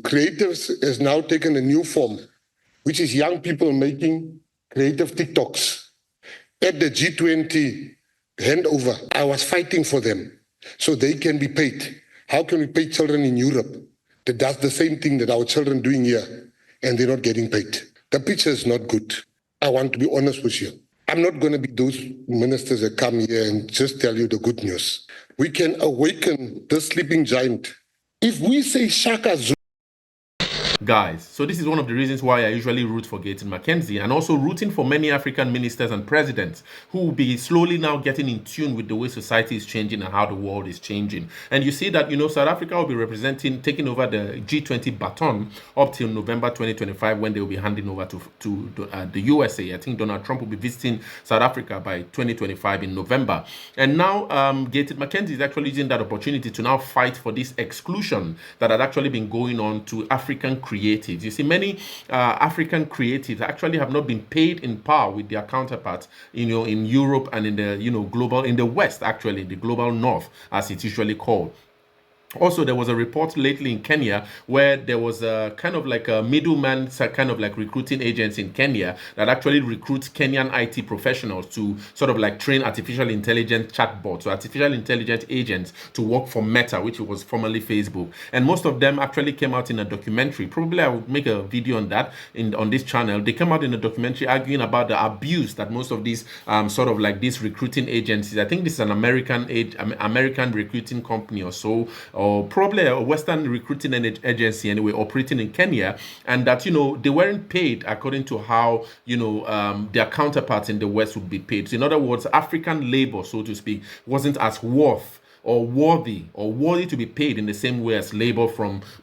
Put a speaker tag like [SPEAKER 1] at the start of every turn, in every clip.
[SPEAKER 1] Creatives has now taken a new form, which is young people making creative TikToks. At the G20 handover, I was fighting for them so they can be paid. How can we pay children in Europe that does the same thing that our children doing here and they're not getting paid? The picture is not good. I want to be honest with you. I'm not going to be those ministers that come here and just tell you the good news. We can awaken the sleeping giant. If we say Shaka Zulu,
[SPEAKER 2] guys, so this is one of the reasons why I usually root for Gayton McKenzie, and also rooting for many African ministers and presidents who will be slowly now getting in tune with the way society is changing and how the world is changing. And you see that, South Africa will be taking over the G20 baton up till November 2025, when they will be handing over to the USA. I think Donald Trump will be visiting South Africa by 2025 in November. And now Gayton McKenzie is actually using that opportunity to now fight for this exclusion that had actually been going on to African creatives. You see, many African creatives actually have not been paid in par with their counterparts, in Europe and in the in the West, actually, the global North, as it's usually called. Also, there was a report lately in Kenya where there was a kind of like a middleman, kind of like recruiting agents in Kenya that actually recruits Kenyan IT professionals to sort of like train artificial intelligence chatbots or artificial intelligence agents to work for Meta, which was formerly Facebook. And most of them actually came out in a documentary. Probably I would make a video on that on this channel. They came out in a documentary arguing about the abuse that most of these sort of like these recruiting agencies, I think this is an American recruiting company or so, or probably a Western recruiting agency anyway, operating in Kenya, and that, they weren't paid according to how, their counterparts in the West would be paid. So in other words, African labor, so to speak, wasn't as worthy to be paid in the same way as labor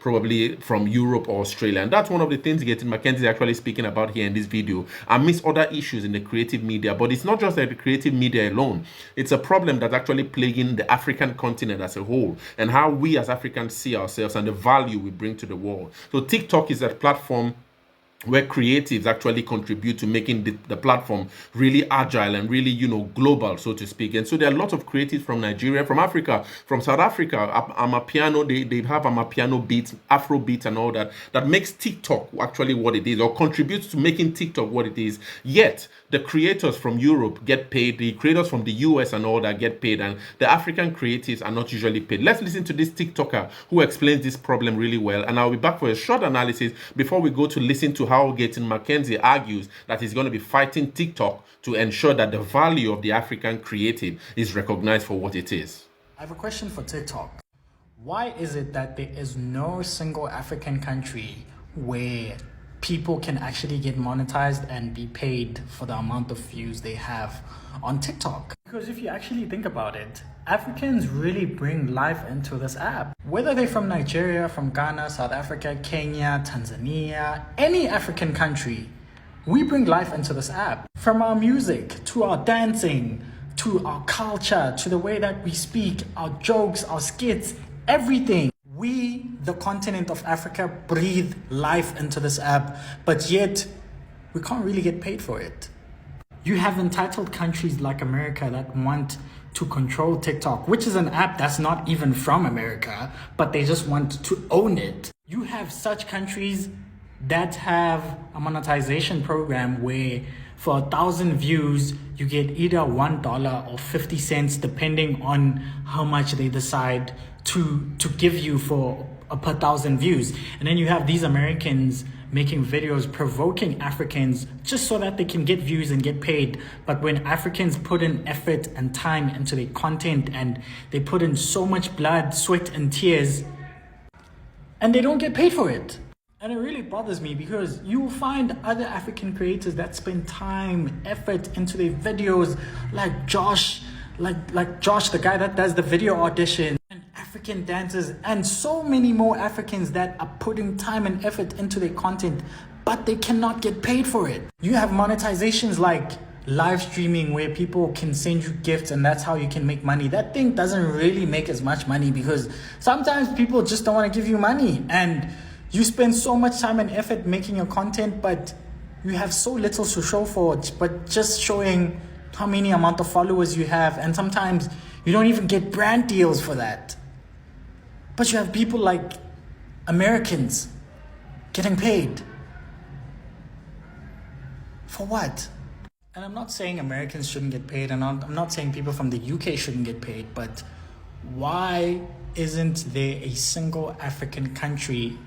[SPEAKER 2] probably from Europe or Australia. And that's one of the things Gayton McKenzie is actually speaking about here in this video, amidst other issues in the creative media. But it's not just like the creative media alone. It's a problem that's actually plaguing the African continent as a whole, and how we as Africans see ourselves and the value we bring to the world. So TikTok is a platform where creatives actually contribute to making the platform really agile and really, global, so to speak. And so there are lots of creatives from Nigeria, from Africa, from South Africa. Amapiano, they have Amapiano beats, Afro beats and all that makes TikTok actually what it is, or contributes to making TikTok what it is. Yet, the creators from Europe get paid, the creators from the US and all that get paid, and the African creatives are not usually paid. Let's listen to this TikToker who explains this problem really well, and I'll be back for a short analysis before we go to listen to how Gayton McKenzie argues that he's going to be fighting TikTok to ensure that the value of the African creative is recognized for what it is.
[SPEAKER 3] I have a question for TikTok. Why is it that there is no single African country where people can actually get monetized and be paid for the amount of views they have on TikTok? Because if you actually think about it, Africans really bring life into this app. Whether they're from Nigeria, from Ghana, South Africa, Kenya, Tanzania, any African country, we bring life into this app. From our music, to our dancing, to our culture, to the way that we speak, our jokes, our skits, everything. We, the continent of Africa, breathe life into this app, but yet we can't really get paid for it. You have entitled countries like America that want to control TikTok, which is an app that's not even from America, but they just want to own it. You have such countries that have a monetization program where for 1,000 views, you get either $1 or 50 cents, depending on how much they decide to give you for per 1,000 views. And then you have these Americans making videos provoking Africans just so that they can get views and get paid. But when Africans put in effort and time into their content, and they put in so much blood, sweat and tears, and they don't get paid for it. And it really bothers me, because you will find other African creators that spend time, effort into their videos, like Josh, like Josh, the guy that does the video audition, and African dancers, and so many more Africans that are putting time and effort into their content, but they cannot get paid for it. You have monetizations like live streaming, where people can send you gifts and that's how you can make money. That thing doesn't really make as much money, because sometimes people just don't want to give you money, and you spend so much time and effort making your content, but you have so little to show for it, but just showing how many amount of followers you have, and sometimes you don't even get brand deals for that. But you have people like Americans getting paid. For what? And I'm not saying Americans shouldn't get paid, and I'm not saying people from the UK shouldn't get paid, but why isn't there a single African country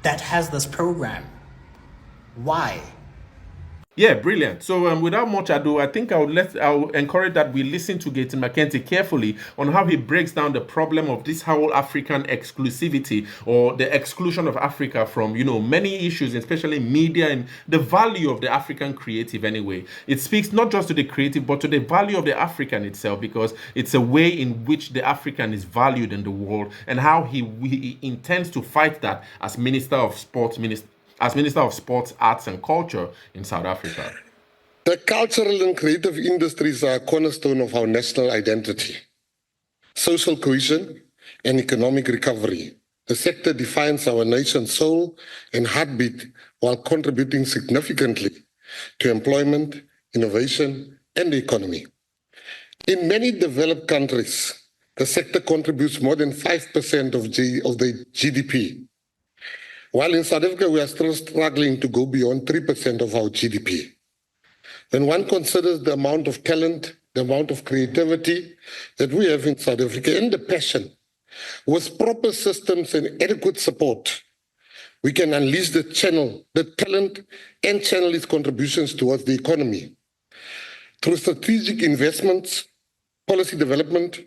[SPEAKER 3] that has this program? Why?
[SPEAKER 2] Yeah, brilliant. So without much ado, I think I'll encourage that we listen to Gaten McKenzie carefully on how he breaks down the problem of this whole African exclusivity, or the exclusion of Africa from, many issues, especially media, and the value of the African creative anyway. It speaks not just to the creative, but to the value of the African itself, because it's a way in which the African is valued in the world, and how he intends to fight that as Minister of Sports, Arts and Culture in South Africa.
[SPEAKER 1] The cultural and creative industries are a cornerstone of our national identity, social cohesion, and economic recovery. The sector defines our nation's soul and heartbeat while contributing significantly to employment, innovation, and the economy. In many developed countries, the sector contributes more than 5% of the GDP. While in South Africa, we are still struggling to go beyond 3% of our GDP. When one considers the amount of talent, the amount of creativity that we have in South Africa, and the passion, with proper systems and adequate support, we can unleash the talent, and channel its contributions towards the economy. Through strategic investments, policy development,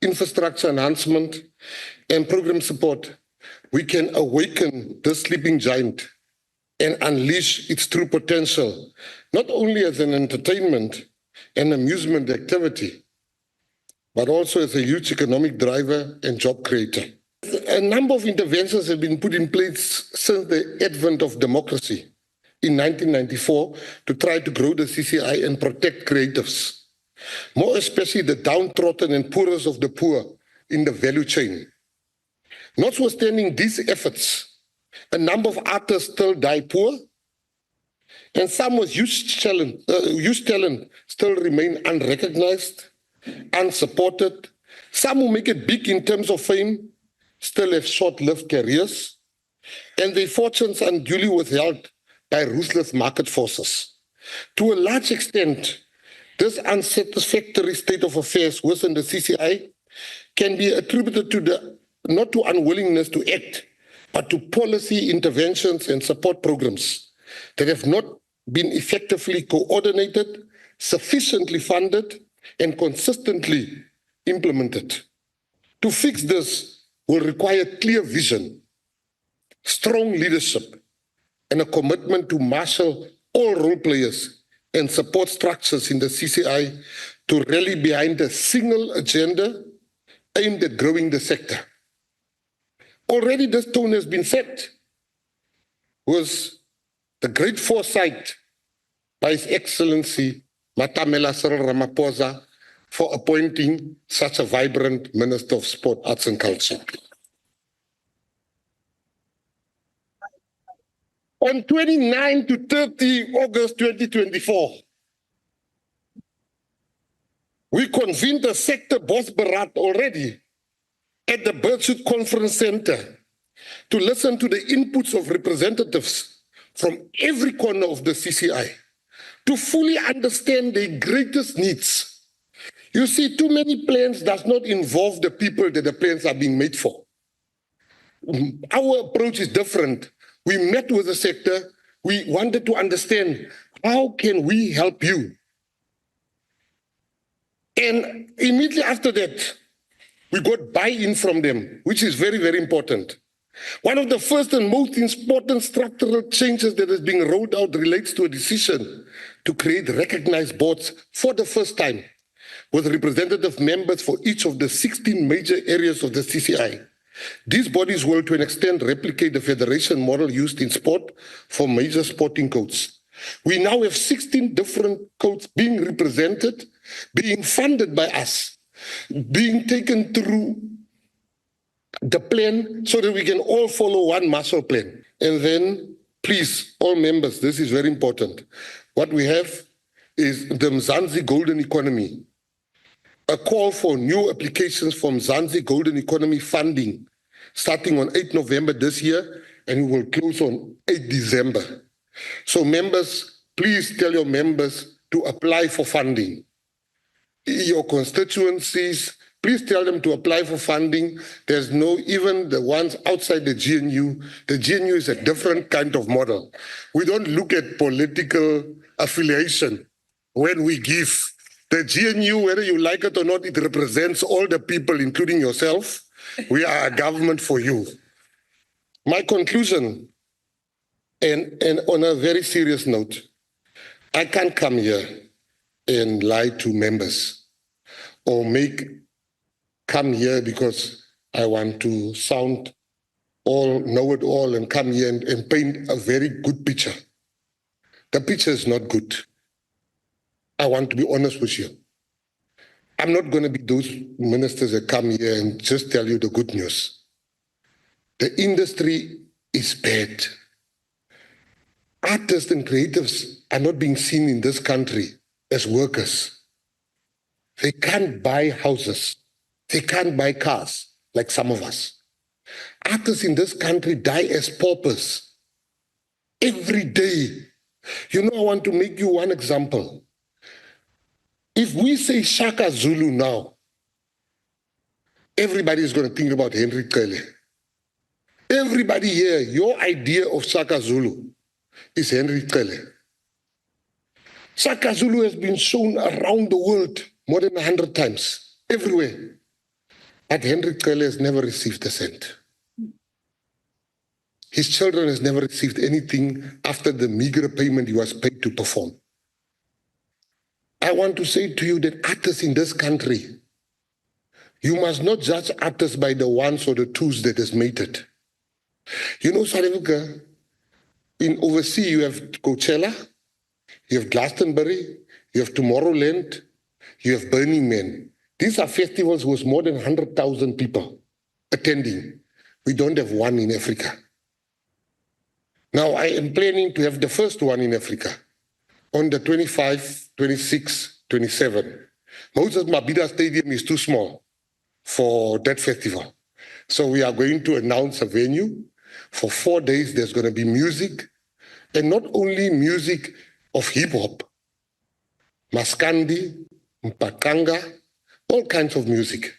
[SPEAKER 1] infrastructure enhancement, and program support, we can awaken the sleeping giant and unleash its true potential, not only as an entertainment and amusement activity, but also as a huge economic driver and job creator. A number of interventions have been put in place since the advent of democracy in 1994 to try to grow the CCI and protect creatives, more especially the downtrodden and poorest of the poor in the value chain. Notwithstanding these efforts, a number of artists still die poor, and some with huge talent still remain unrecognized, unsupported. Some who make it big in terms of fame still have short-lived careers, and their fortunes unduly withheld by ruthless market forces. To a large extent, this unsatisfactory state of affairs within the CCI can be attributed to not to unwillingness to act, but to policy interventions and support programs that have not been effectively coordinated, sufficiently funded, and consistently implemented. To fix this will require clear vision, strong leadership, and a commitment to marshal all role players and support structures in the CCI to rally behind a single agenda aimed at growing the sector. Already this tone has been set with the great foresight by His Excellency Matamela Cyril Ramaphosa for appointing such a vibrant Minister of Sport, Arts and Culture. On 29 to 30 August 2024, we convened a sector boss Bharat already at the Birchwood Conference Center to listen to the inputs of representatives from every corner of the CCI to fully understand their greatest needs. You see, too many plans does not involve the people that the plans are being made for. Our approach is different. We met with the sector. We wanted to understand, how can we help you? And immediately after that, we got buy-in from them, which is very, very important. One of the first and most important structural changes that is being rolled out relates to a decision to create recognized boards for the first time, with representative members for each of the 16 major areas of the CCI. These bodies will, to an extent, replicate the federation model used in sport for major sporting codes. We now have 16 different codes being represented, being funded by us, being taken through the plan so that we can all follow one master plan. And then, please, all members, this is very important. What we have is the Mzansi Golden Economy, a call for new applications from Mzansi Golden Economy funding starting on 8 November this year and we will close on 8 December. So members, please tell your members to apply for funding. Your constituencies, please tell them to apply for funding. There's no, even the ones outside the GNU is a different kind of model. We don't look at political affiliation when we give. The GNU, whether you like it or not, it represents all the people, including yourself. We are a government for you. My conclusion, and on a very serious note, I can't come here and lie to members or come here because I want to sound know it all and come here and paint a very good picture. The picture is not good. I want to be honest with you. I'm not going to be those ministers that come here and just tell you the good news. The industry is bad. Artists and creatives are not being seen in this country as workers. They can't buy houses. They can't buy cars like some of us. Artists in this country die as paupers every day. You know, I want to make you one example. If we say Shaka Zulu now, everybody is going to think about Henry Cele. Everybody here, your idea of Shaka Zulu is Henry Cele. Shaka Zulu has been shown around the world more than 100 times, everywhere. But Henry Cele has never received a cent. His children has never received anything after the meager payment he was paid to perform. I want to say to you that artists in this country, you must not judge artists by the ones or the twos that has made it. You know, South Africa, in overseas, you have Coachella, you have Glastonbury, you have Tomorrowland, you have Burning Man. These are festivals with more than 100,000 people attending. We don't have one in Africa. Now, I am planning to have the first one in Africa on the 25, 26, 27. Moses Mabhida Stadium is too small for that festival. So we are going to announce a venue. For 4 days, there's going to be music, and not only music of hip-hop, Maskandi, Mpakanga, all kinds of music.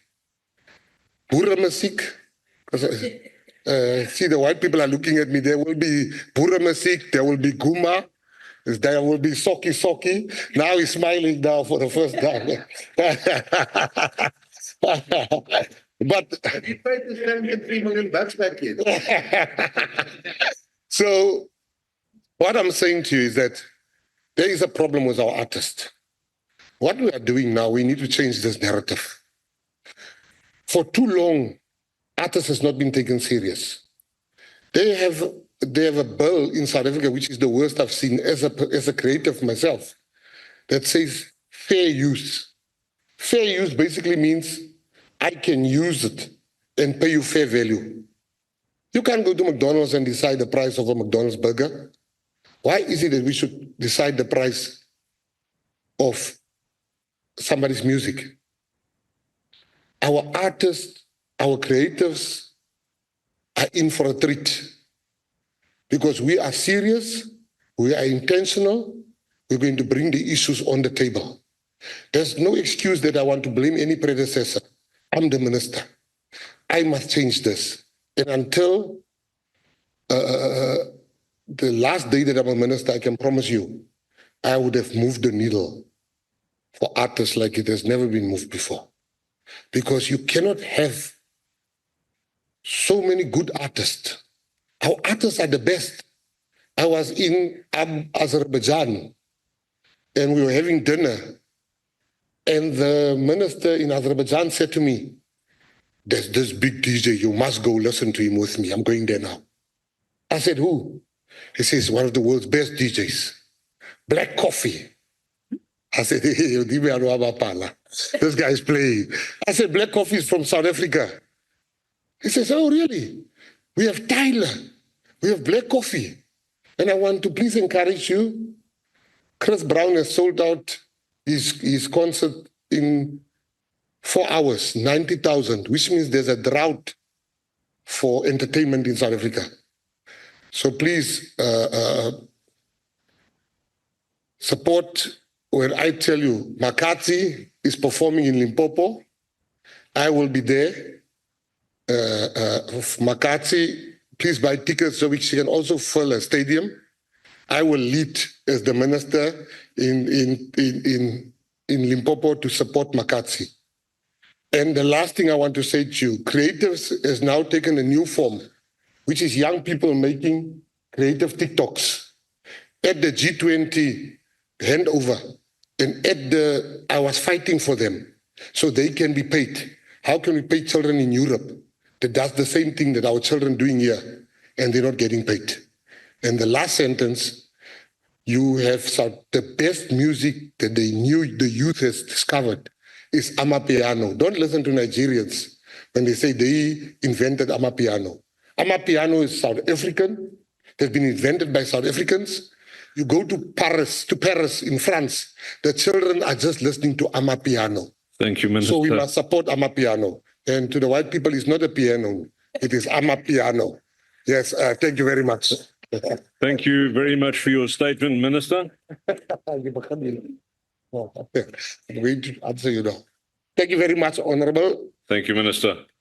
[SPEAKER 1] Boere music. See, the white people are looking at me. There will be Boere music, there will be Guma, there will be Soki. Now he's smiling now for the first time. But
[SPEAKER 4] you paid to send me $3 million back in.
[SPEAKER 1] So what I'm saying to you is that there is a problem with our artists. What we are doing now, we need to change this narrative. For too long, artists has not been taken serious. They have a bill in South Africa, which is the worst I've seen as a creative myself, that says fair use. Fair use basically means I can use it and pay you fair value. You can't go to McDonald's and decide the price of a McDonald's burger. Why is it that we should decide the price of somebody's music? Our artists, our creatives are in for a treat because we are serious, we are intentional, we're going to bring the issues on the table. There's no excuse that I want to blame any predecessor. I'm the minister. I must change this. And until the last day that I'm a minister, I can promise you, I would have moved the needle for artists like it has never been moved before. Because you cannot have so many good artists. Our artists are the best. I was in Azerbaijan and we were having dinner. And the minister in Azerbaijan said to me, there's this big DJ, you must go listen to him with me. I'm going there now. I said, who? He says, one of the world's best DJs. Black Coffee. I said, hey, this guy is playing. I said, Black Coffee is from South Africa. He says, oh, really? We have Tyler. We have Black Coffee. And I want to please encourage you. Chris Brown has sold out his concert in 4 hours, 90,000, which means there's a drought for entertainment in South Africa. So please support when I tell you McKENZIE is performing in Limpopo. I will be there. McKENZIE, please buy tickets so we can also fill a stadium. I will lead as the minister in Limpopo to support McKENZIE. And the last thing I want to say to you, creatives has now taken a new form, which is young people making creative TikToks. At the G20 handover, and I was fighting for them so they can be paid. How can we pay children in Europe that does the same thing that our children doing here, and they're not getting paid? And the last sentence, you have the best music that the youth has discovered is Amapiano. Don't listen to Nigerians when they say they invented Amapiano. Amapiano is South African. It has been invented by South Africans. You go to Paris in France, the children are just listening to Amapiano.
[SPEAKER 5] Thank you, Minister.
[SPEAKER 1] So we must support Amapiano. And to the white people, it's not a piano. It is Amapiano. Yes, thank you very much.
[SPEAKER 5] Thank you very much for your statement, Minister.
[SPEAKER 1] I'm going to answer you now. Thank you very much, Honorable.
[SPEAKER 5] Thank you, Minister.